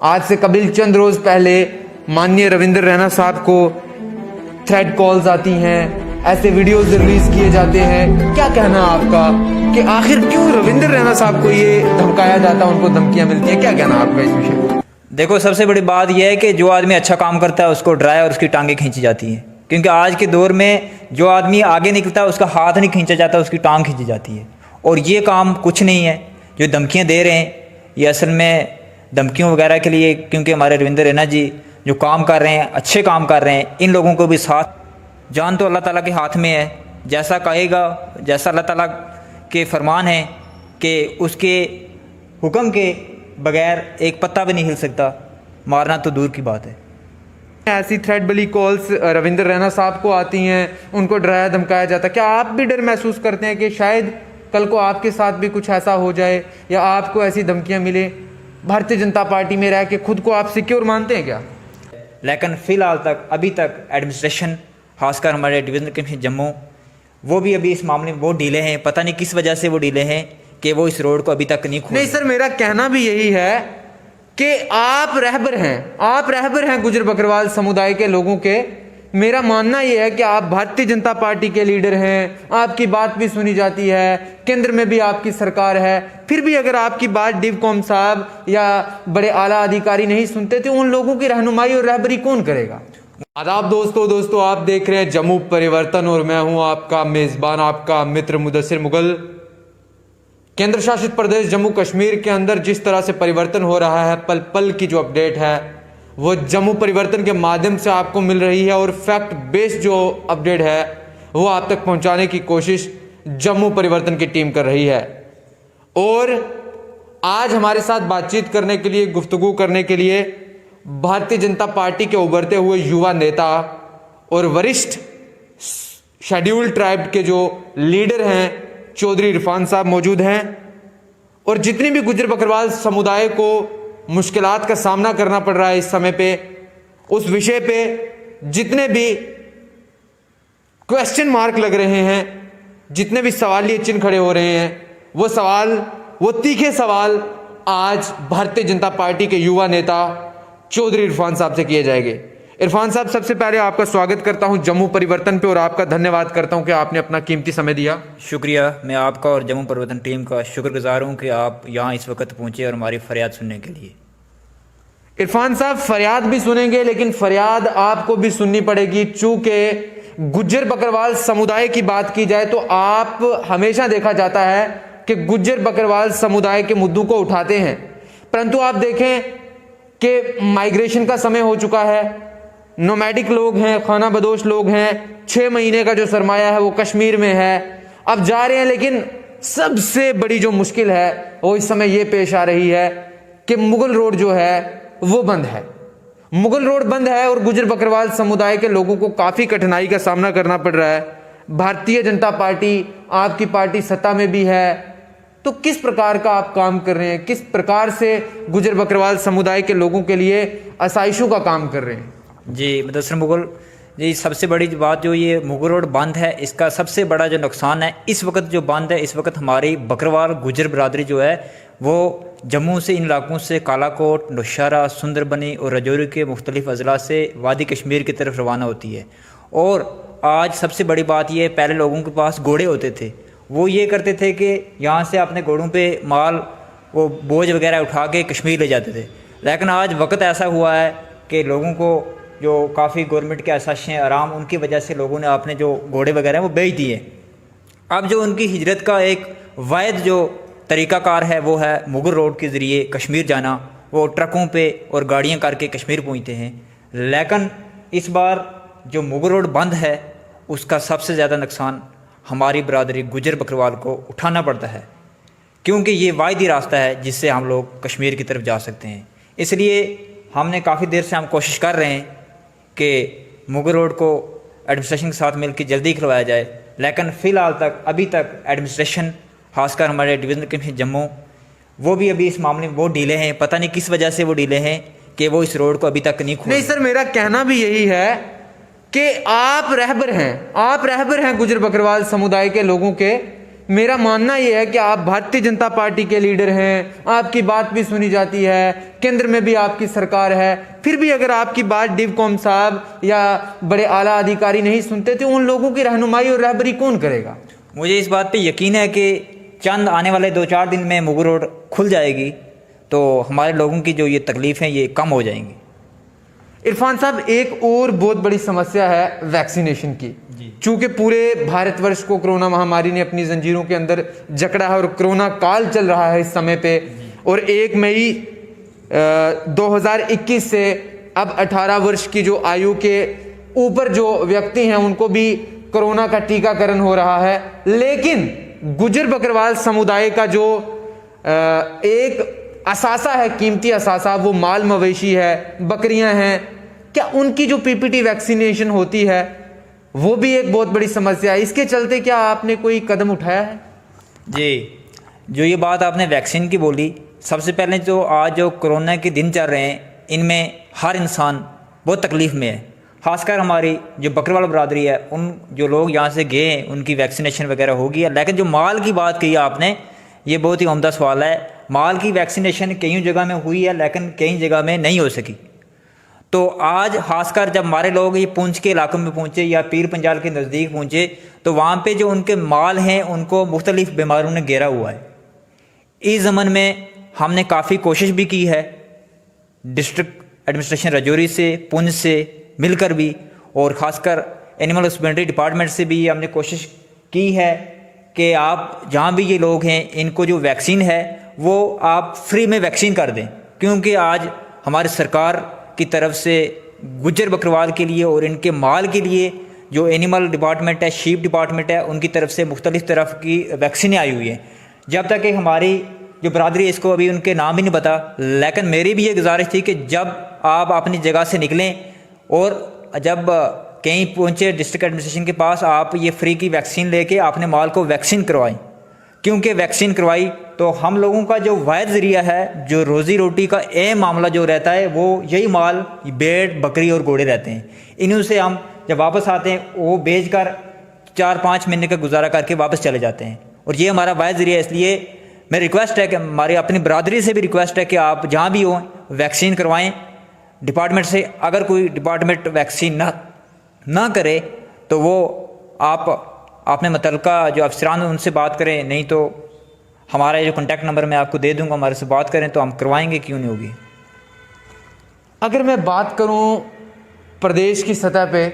आज से कबील चंद रोज पहले माननीय रविंद्र रैना साहब को थ्रेड कॉल्स आती हैं, ऐसे वीडियोस रिलीज किए जाते हैं। क्या कहना है आपका कि आखिर क्यों रविंद्र रैना साहब को ये धमकाया जाता है, उनको धमकियां मिलती हैं? क्या कहना है आपका इस विषय? देखो, सबसे बड़ी बात यह है कि जो आदमी अच्छा काम करता है उसको डराया और उसकी टांगें खींची जाती हैं, क्योंकि आज के दौर में जो आदमी आगे निकलता है उसका हाथ नहीं खींचा जाता, उसकी टांग खींची जाती है। और ये काम कुछ नहीं है, जो धमकियां दे रहे हैं ये असल में धमकियों वगैरह के लिए, क्योंकि हमारे रविंद्र रैना जी जो काम कर रहे हैं, अच्छे काम कर रहे हैं, इन लोगों को भी साथ जान तो अल्लाह ताला के हाथ में है। जैसा कहेगा, जैसा अल्लाह ताला के फरमान है कि उसके हुक्म के बगैर एक पत्ता भी नहीं हिल सकता, मारना तो दूर की बात है। ऐसी थ्रेड वाली कॉल्स रविंद्र रैना साहब को आती हैं, उनको डराया धमकाया जाता है। क्या आप भी डर महसूस करते हैं कि शायद कल को आपके साथ भी कुछ ऐसा हो जाए या आपको ऐसी धमकियां मिले? भारतीय जनता पार्टी में रह के खुद को आप सिक्योर मानते हैं क्या? लेकिन फ़िलहाल तक, अभी तक एडमिनिस्ट्रेशन, खासकर हमारे डिवीज़नल कमिश्नर जम्मू, वो भी अभी इस मामले में बहुत ढीले हैं। पता नहीं किस वजह से वो ढीले हैं कि वो इस रोड को अभी तक नहीं खोले। नहीं सर, मेरा कहना भी यही है कि आप रहबर हैं गुजर बकरवाल समुदाय के लोगों के। मेरा मानना यह है कि आप भारतीय जनता पार्टी के लीडर हैं, आपकी बात भी सुनी जाती है, केंद्र में भी आपकी सरकार है, फिर भी अगर आपकी बात डिवकॉम साहब या बड़े आला अधिकारी नहीं सुनते तो उन लोगों की रहनुमाई और रहबरी कौन करेगा? आदाब दोस्तों, आप देख रहे हैं जम्मू परिवर्तन और मैं हूं आपका मेजबान, आपका मित्र मुदस्सिर मुगल। केंद्र शासित प्रदेश जम्मू कश्मीर के अंदर जिस तरह से परिवर्तन हो रहा है, पल पल की जो अपडेट है वो जम्मू परिवर्तन के माध्यम से आपको मिल रही है, और फैक्ट बेस्ड जो अपडेट है वो आप तक पहुंचाने की कोशिश जम्मू परिवर्तन की टीम कर रही है। और आज हमारे साथ बातचीत करने के लिए, गुफ्तगू करने के लिए भारतीय जनता पार्टी के उभरते हुए युवा नेता और वरिष्ठ शेड्यूल्ड ट्राइब के जो लीडर हैं चौधरी इरफान साहब मौजूद हैं। और जितनी भी गुजर बकरवाल समुदाय को मुश्किलात का सामना करना पड़ रहा है इस समय पे, उस विषय पे जितने भी क्वेश्चन मार्क लग रहे हैं, जितने भी सवालिया चिन्ह खड़े हो रहे हैं, वो तीखे सवाल आज भारतीय जनता पार्टी के युवा नेता चौधरी इरफान साहब से किए जाएंगे। इरफान साहब, सबसे पहले आपका स्वागत करता हूं जम्मू परिवर्तन पे और आपका धन्यवाद करता हूं कि आपने अपना कीमती समय दिया। शुक्रिया, मैं आपका और जम्मू परिवर्तन टीम का शुक्रगुजार हूं कि आप यहाँ इस वक्त पहुंचे और हमारी फरियाद सुनने के लिए। इरफान साहब, फरियाद भी सुनेंगे, लेकिन फरियाद आपको भी सुननी पड़ेगी, चूंकि गुज्जर बकरवाल समुदाय की बात की जाए तो आप हमेशा देखा जाता है कि गुज्जर बकरवाल समुदाय के मुद्दों को उठाते हैं, परंतु आप देखें कि माइग्रेशन का समय हो चुका है, नोमैडिक लोग हैं, खाना बदोश लोग हैं, 6 महीने का जो सरमाया है वो कश्मीर में है, अब जा रहे हैं। लेकिन सबसे बड़ी जो मुश्किल है वो इस समय ये पेश आ रही है कि मुगल रोड जो है वो बंद है। मुगल रोड बंद है और गुजर बकरवाल समुदाय के लोगों को काफी कठिनाई का सामना करना पड़ रहा है। भारतीय जनता पार्टी, आपकी पार्टी सत्ता में भी है, तो किस प्रकार का आप काम कर रहे हैं? किस प्रकार से गुजर बकरवाल समुदाय के लोगों के लिए आसाइशों का काम कर रहे हैं? जी मुदस्सिर मुगल जी, सबसे बड़ी बात जो ये मुगल रोड बंद है, इसका सबसे बड़ा जो नुकसान है इस वक्त जो बंद है, इस वक्त हमारी बकरवाल गुजर बरादरी जो है वो जम्मू से, इन इलाकों से, कालाकोट, नौशहरा, सुंदरबनी और रजौरी के मुख्तलिफ अजला से वादी कश्मीर की तरफ रवाना होती है। और आज सबसे बड़ी बात ये, पहले लोगों के पास घोड़े होते थे, वो ये करते थे कि यहाँ से अपने घोड़ों पे माल, वो बोझ वगैरह उठा के कश्मीर ले जाते थे। लेकिन आज वक्त ऐसा हुआ है कि लोगों को जो काफ़ी गवर्नमेंट के असाशें आराम, उनकी वजह से लोगों ने अपने जो घोड़े वगैरह हैं वो बेच दिए। अब जो उनकी हिजरत का एक वैध जो तरीक़ाकार है वो है मुगल रोड के ज़रिए कश्मीर जाना। वो ट्रकों पे और गाड़ियाँ करके कश्मीर पहुँचते हैं। लेकिन इस बार जो मुगल रोड बंद है उसका सबसे ज़्यादा नुकसान हमारी बरादरी गुजर बकरवाल को उठाना पड़ता है, क्योंकि ये वायदी रास्ता है जिससे हम लोग कश्मीर की तरफ जा सकते हैं। इसलिए हमने काफ़ी देर से हम कोशिश कर रहे हैं कि मुगल रोड को एडमिनिस्ट्रेशन के साथ मिलकर जल्दी खुलवाया जाए, लेकिन फ़िलहाल तक, अभी तक एडमिनिस्ट्रेशन, खासकर हमारे डिवीज़नल कमिश्नर जम्मू, वो भी अभी इस मामले में बहुत ढीले हैं। पता नहीं किस वजह से वो ढीले हैं कि वो इस रोड को अभी तक नहीं खोले। नहीं सर, मेरा कहना भी यही है कि आप रहबर हैं गुजर बकरवाल समुदाय के लोगों के। मेरा मानना यह है कि आप भारतीय जनता पार्टी के लीडर हैं, आपकी बात भी सुनी जाती है, केंद्र में भी आपकी सरकार है, फिर भी अगर आपकी बात डिवकॉम साहब या बड़े आला अधिकारी नहीं सुनते तो उन लोगों की रहनुमाई और रहबरी कौन करेगा? मुझे इस बात पे यकीन है कि चंद आने वाले 2-4 दिन में मुगल रोड खुल जाएगी तो हमारे लोगों की जो ये तकलीफ़ें ये कम हो जाएंगी। इरफान साहब, एक और बहुत बड़ी समस्या है वैक्सीनेशन की। चूंकि पूरे भारतवर्ष को कोरोना महामारी ने अपनी जंजीरों के अंदर जकड़ा है और कोरोना काल चल रहा है इस समय पे, और 1 मई 2021 से अब 18 वर्ष की जो आयु के ऊपर जो व्यक्ति हैं उनको भी कोरोना का टीकाकरण हो रहा है। लेकिन गुजर बकरवाल समुदाय का जो एक असासा है, कीमती असासा, वो माल मवेशी है, बकरियां हैं, क्या उनकी जो पीपीटी वैक्सीनेशन होती है वो भी एक बहुत बड़ी समस्या है। इसके चलते क्या आपने कोई कदम उठाया है? जी, जो ये बात आपने वैक्सीन की बोली, सबसे पहले जो आज जो कोरोना के दिन चल रहे हैं इनमें हर इंसान बहुत तकलीफ़ में है, खासकर हमारी जो बकरवाल बरादरी है, उन जो लोग यहाँ से गए हैं उनकी वैक्सीनेशन वगैरह हो गई है। लेकिन जो माल की बात कही आपने, ये बहुत ही उम्दा सवाल है। माल की वैक्सीनेशन कई जगह में हुई है लेकिन कई जगह में नहीं हो सकी। तो आज खासकर जब हमारे लोग ये पुंछ के इलाकों में पहुँचे या पीर पंजाल के नज़दीक पहुँचे तो वहाँ पे जो उनके माल हैं उनको मुख्तलिफ बीमारियों ने घेरा हुआ है। इस ज़मन में हमने काफ़ी कोशिश भी की है, डिस्ट्रिक्ट एडमिनिस्ट्रेशन राजौरी से, पुंछ से मिलकर भी, और ख़ासकर एनिमल हस्बेंड्री डिपार्टमेंट से भी हमने कोशिश की है कि आप जहाँ भी ये लोग हैं इनको जो वैक्सीन है वो आप फ्री में वैक्सीन कर दें, क्योंकि आज हमारी सरकार की तरफ से गुज्जर बकरवाल के लिए और इनके माल के लिए जो एनिमल डिपार्टमेंट है, शीप डिपार्टमेंट है, उनकी तरफ से मुख्तलिफ तरफ की वैक्सीनें आई हुई हैं। जब तक कि हमारी जो बरादरी है इसको अभी उनके नाम ही नहीं पता, लेकिन मेरी भी ये गुजारिश थी कि जब आप अपनी जगह से निकलें और जब कहीं पहुँचे डिस्ट्रिक्ट एडमिनिस्ट्रेशन के पास, आप ये फ्री की वैक्सीन लेके अपने माल को वैक्सीन करवाएं, क्योंकि वैक्सीन करवाई तो हम लोगों का जो वाहिद ज़रिया है, जो रोज़ी रोटी का अहम मामला जो रहता है, वो यही माल, भेड़, बकरी और घोड़े रहते हैं। इन्हीं से हम जब वापस आते हैं वो बेच कर 4-5 महीने का गुजारा करके वापस चले जाते हैं, और ये हमारा वाहिद ज़रिया। इसलिए मेरी रिक्वेस्ट है कि हमारी अपनी बरादरी से भी रिक्वेस्ट है कि आप जहाँ भी हों वैक्सीन करवाएँ डिपार्टमेंट से। अगर कोई डिपार्टमेंट वैक्सीन ना करे तो वो आप आपने मुतल्लिका जो अफसरान हैं उनसे बात करें, नहीं तो हमारा जो कॉन्टैक्ट नंबर मैं आपको दे दूंगा, हमारे से बात करें तो हम करवाएंगे, क्यों नहीं होगी। अगर मैं बात करूं प्रदेश की सतह पे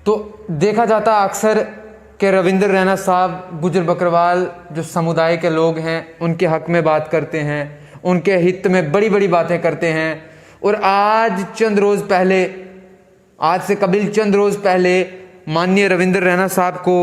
तो देखा जाता अक्सर कि रविंद्र रैना साहब गुजर बकरवाल जो समुदाय के लोग हैं उनके हक में बात करते हैं, उनके हित में बड़ी बड़ी बातें करते हैं। और आज से कबील चंद रोज़ पहले माननीय रविंद्र रैना साहब को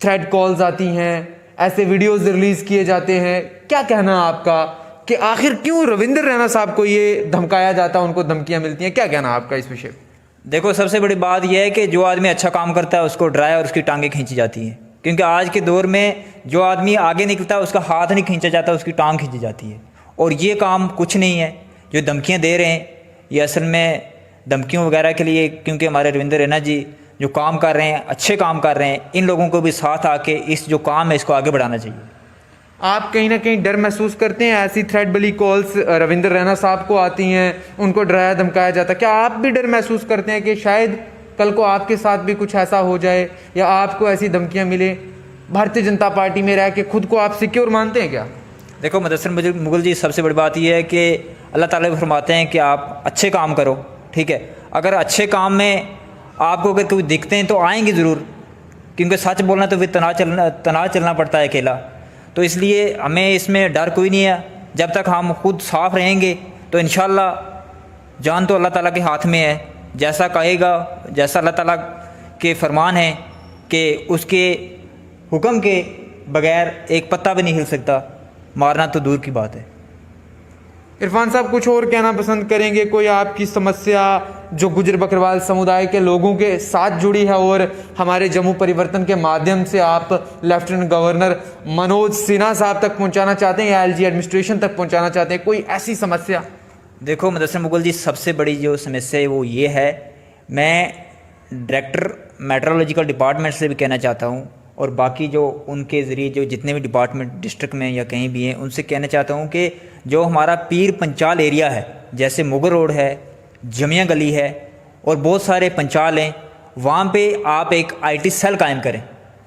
थ्रेड कॉल्स आती हैं, ऐसे वीडियोस रिलीज़ किए जाते हैं। क्या कहना है आपका कि आखिर क्यों रविंद्र रैना साहब को ये धमकाया जाता है, उनको धमकियां मिलती हैं? क्या कहना है आपका इस विषय पर? देखो, सबसे बड़ी बात यह है कि जो आदमी अच्छा काम करता है उसको डराया और उसकी टांगें खींची जाती हैं, क्योंकि आज के दौर में जो आदमी आगे निकलता है उसका हाथ नहीं खींचा जाता, उसकी टांग खींची जाती है। और ये काम कुछ नहीं है, जो धमकियाँ दे रहे हैं ये असल में धमकियों वगैरह के लिए, क्योंकि हमारे रविंद्र रैना जी जो काम कर रहे हैं, अच्छे काम कर रहे हैं, इन लोगों को भी साथ आके इस जो काम है इसको आगे बढ़ाना चाहिए। आप कहीं ना कहीं डर महसूस करते हैं? ऐसी थ्रेड वाली कॉल्स रविंद्र रैना साहब को आती हैं, उनको डराया धमकाया जाता है, क्या आप भी डर महसूस करते हैं कि शायद कल को आपके साथ भी कुछ ऐसा हो जाए या आपको ऐसी धमकियां मिले? भारतीय जनता पार्टी में रह के खुद को आप सिक्योर मानते हैं क्या? देखो मुदस्सिर मुगल जी, सबसे बड़ी बात यह है कि अल्लाह ताला भी फरमाते हैं कि आप अच्छे काम करो, ठीक है। अगर अच्छे काम में आपको अगर कोई दिखते हैं तो आएंगे ज़रूर, क्योंकि सच बोलना तो फिर तना चलना पड़ता है अकेला। तो इसलिए हमें इसमें डर कोई नहीं है। जब तक हम खुद साफ़ रहेंगे तो इंशाअल्लाह जान तो अल्लाह ताला के हाथ में है, जैसा कहेगा, जैसा अल्लाह ताला के फरमान है कि उसके हुक्म के बगैर एक पत्ता भी नहीं हिल सकता, मारना तो दूर की बात है। इरफान साहब, कुछ और कहना पसंद करेंगे? कोई आपकी समस्या जो गुजर बकरवाल समुदाय के लोगों के साथ जुड़ी है और हमारे जम्मू परिवर्तन के माध्यम से आप लेफ्टिनेंट गवर्नर मनोज सिन्हा साहब तक पहुंचाना चाहते हैं या एलजी एडमिनिस्ट्रेशन तक पहुंचाना चाहते हैं, कोई ऐसी समस्या? देखो मुदस्सिर मुगल जी, सबसे बड़ी जो समस्या है वो ये है, मैं डायरेक्टर मेट्रोलॉजिकल डिपार्टमेंट से भी कहना चाहता हूँ और बाकी जो उनके ज़रिए जो जितने भी डिपार्टमेंट डिस्ट्रिक्ट में या कहीं भी हैं उनसे कहना चाहता हूँ कि जो हमारा पीर पंचाल एरिया है, जैसे मुगल रोड है, जमिया गली है और बहुत सारे पंचाल हैं, वहाँ पे आप एक आईटी सेल कायम करें।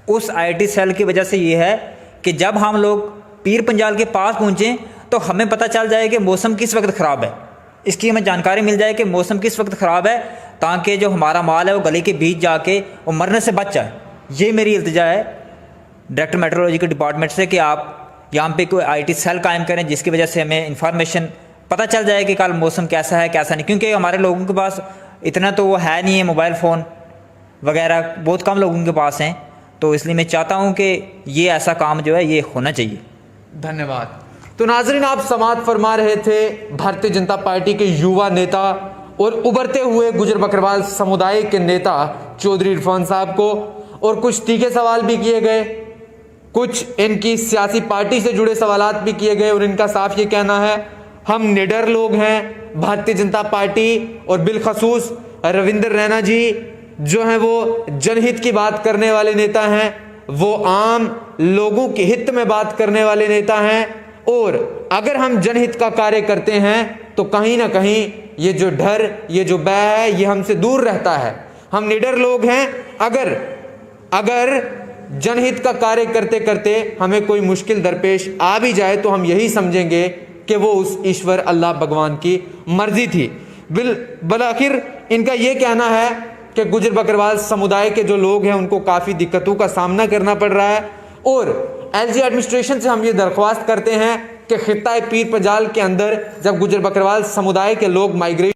उस आईटी सेल की वजह से ये है कि जब हम लोग पीर पंचाल के पास पहुँचें तो हमें पता चल जाए कि मौसम किस वक्त ख़राब है, इसकी हमें जानकारी मिल जाए कि मौसम किस वक्त ख़राब है, ताकि जो हमारा माल है वो गली के बीच जाके वो मरने से बच जाए। ये मेरी इल्तिजा है डायरेक्टर मेट्रोलॉजी के डिपार्टमेंट से कि आप यहाँ पे कोई आईटी सेल कायम करें, जिसकी वजह से हमें इंफॉर्मेशन पता चल जाए कि कल मौसम कैसा है कैसा नहीं। क्योंकि हमारे लोगों के पास इतना तो वो है नहीं है, मोबाइल फ़ोन वगैरह बहुत कम लोगों के पास हैं, तो इसलिए मैं चाहता हूँ कि ये ऐसा काम जो है ये होना चाहिए। धन्यवाद। तो नाजरीन, आप समाअत फरमा रहे थे भारतीय जनता पार्टी के युवा नेता और उभरते हुए गुजर बकरवाल समुदाय के नेता चौधरी इरफान साहब को, और कुछ तीखे सवाल भी किए गए, कुछ इनकी सियासी पार्टी से जुड़े सवालात भी किए गए और इनका साफ ये कहना है हम निडर लोग हैं। भारतीय जनता पार्टी और बिलखसूस रविंद्र रैना जी जो हैं वो जनहित की बात करने वाले नेता हैं, वो आम लोगों के हित में बात करने वाले नेता हैं, और अगर हम जनहित का कार्य करते हैं तो कहीं ना कहीं ये जो डर, ये जो भय है, ये हमसे दूर रहता है। हम निडर लोग हैं। अगर जनहित का कार्य करते करते हमें कोई मुश्किल दरपेश आ भी जाए तो हम यही समझेंगे कि वो उस ईश्वर अल्लाह भगवान की मर्जी थी। बिलाखिर इनका ये कहना है कि गुजर बकरवाल समुदाय के जो लोग हैं उनको काफ़ी दिक्कतों का सामना करना पड़ रहा है, और एलजी एडमिनिस्ट्रेशन से हम ये दरख्वास्त करते हैं कि खित्ता पीर पंजाल के अंदर जब गुजर बकरवाल समुदाय के लोग माइग्रेट